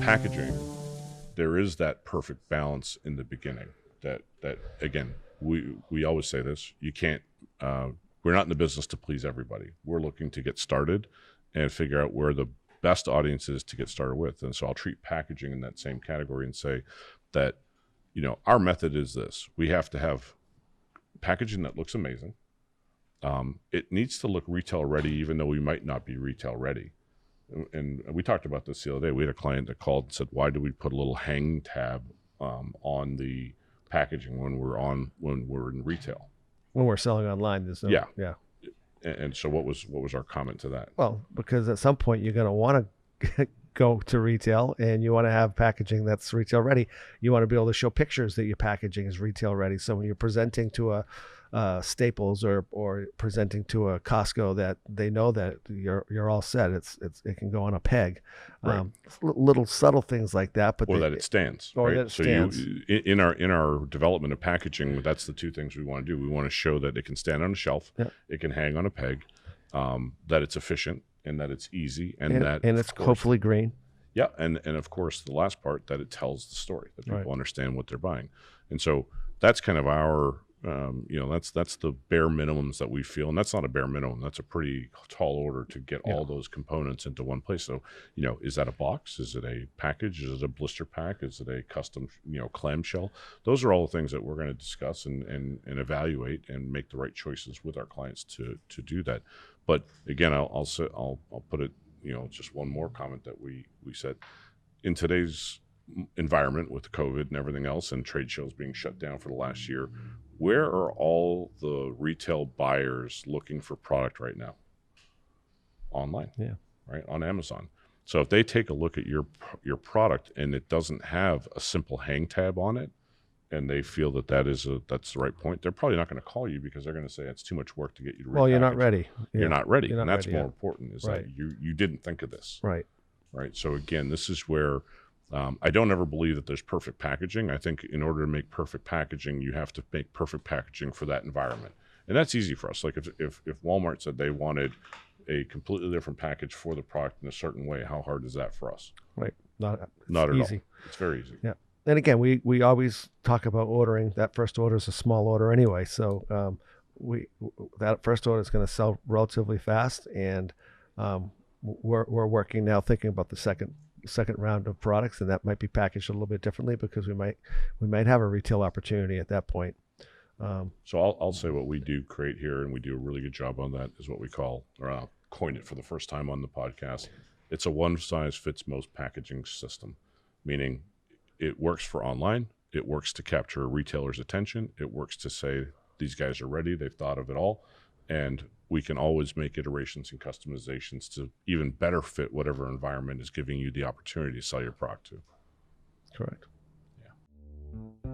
packaging, there is that perfect balance in the beginning. That again, we always say this: you can't. We're not in the business to please everybody. We're looking to get started and figure out where the best audience is to get started with. And so I'll treat packaging in that same category and say that, our method is this: we have to have packaging that looks amazing. It needs to look retail ready, even though we might not be retail ready. And we talked about this the other day. We had a client that called and said, why do we put a little hang tab on the packaging when we're in retail? When we're selling online, there's no, yeah. And so what was our comment to that? Well, because at some point you're going to want to go to retail and you want to have packaging that's retail ready. You want to be able to show pictures that your packaging is retail ready. So when you're presenting to a Staples or presenting to a Costco, that they know that you're all set. It can go on a peg. Right. Little subtle things like that, but that it stands. Or right? that it stands. In our development of packaging, that's the two things we want to do. We want to show that it can stand on a shelf, it can hang on a peg, that it's efficient and that it's easy, and it's hopefully green. Yeah, and of course the last part, that it tells the story, that people understand what they're buying, and so that's kind of our. That's the bare minimums that we feel, and that's not a bare minimum. That's a pretty tall order to get all those components into one place. So, is that a box? Is it a package? Is it a blister pack? Is it a custom, clamshell? Those are all the things that we're going to discuss and evaluate and make the right choices with our clients to do that. But again, I'll put it, just one more comment that we said in today's environment with COVID and everything else, and trade shows being shut down for the last year. Where are all the retail buyers looking for product right now? Online, right, on Amazon. So if they take a look at your product and it doesn't have a simple hang tab on it, and they feel that's the right point, they're probably not going to call you, because they're going to say it's too much work to get you to repackage. Well, you're not ready. You're not ready, You're not and that's ready, more important. Is that you didn't think of this, right? So again, this is where. I don't ever believe that there's perfect packaging. I think in order to make perfect packaging, you have to make perfect packaging for that environment. And that's easy for us. Like if Walmart said they wanted a completely different package for the product in a certain way, how hard is that for us? Right. Not at easy. all. It's very easy. Yeah. And again, we always talk about ordering. That first order is a small order anyway. So that first order is going to sell relatively fast. And we're working now, thinking about the second round of products, and that might be packaged a little bit differently, because we might have a retail opportunity at that point. So I'll say what we do create here, and we do a really good job on that, is what we call, or I'll coin it for the first time on the podcast. It's a one size fits most packaging system, meaning it works for online. It works to capture a retailer's attention. It works to say, these guys are ready. They've thought of it all. And we can always make iterations and customizations to even better fit whatever environment is giving you the opportunity to sell your product to. Correct. Yeah.